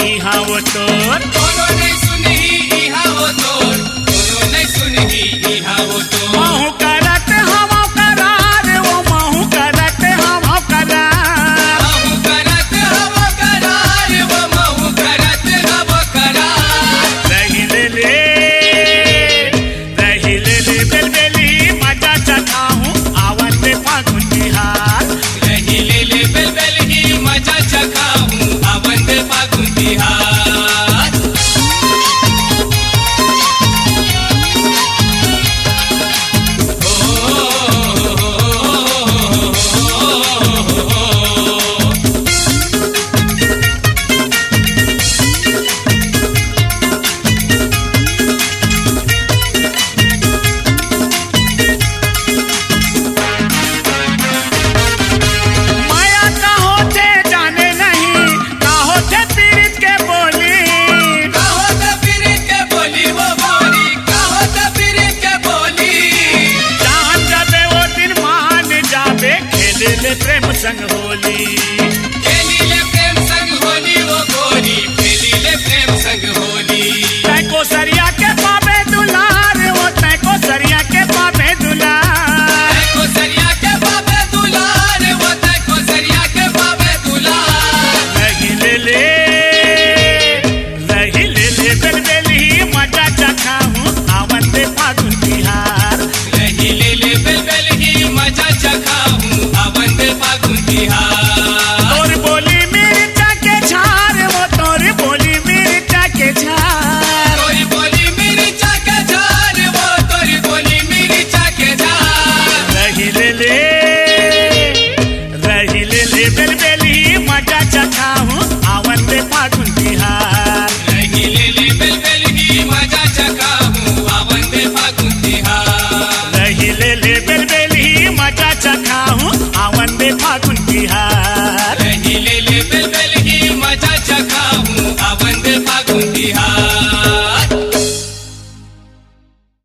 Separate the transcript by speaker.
Speaker 1: इहा वो तोर
Speaker 2: कोनो नहीं सुनही इहा वो तोर कोनो नहीं सुनही इहा वो तोर
Speaker 1: महू करत हवा करार वो महू करत हवा करार
Speaker 2: महू करत हव करार वो महू करत हव करार
Speaker 1: रही ले बेलबेली मजा चखाऊं आवन में फागुन बिहार
Speaker 2: रही ले बेलबेल ही मजा चखाऊं अवन में फागुन बिहार
Speaker 1: माया का होते जाने नहीं का होते पीड़ित के बोली
Speaker 2: कहो तो फिर के बोली वो बोली कहो तो फिर के बोली
Speaker 1: जान जाबे वो दिन मान जाबे खेले ले प्रेम संग होली
Speaker 2: खेली ले प्रेम संग होली वो गोरी खेली ले प्रेम संग होली
Speaker 1: तै को सरिया के पावे दुलार वो तै को सरिया के पावे दुलार
Speaker 2: को सरिया के बाबे दुलार वो तय को सरिया के बाबे दुलार
Speaker 1: रही ले बेलबेली मजा चखाऊं आवन में फागुन बिहार
Speaker 2: रही ले बेलबेल ही मजा चखाऊं अवन में फागुन बिहार
Speaker 1: तोर बोली मिर्चा के झार वो तोर बोली मिर्चा के झार
Speaker 2: तोरी बोली मेरी चाके झार वो तोरी बोली मेरी चाके झार
Speaker 1: रही ले बेलबेली मजा चखाऊं आवन में फागुन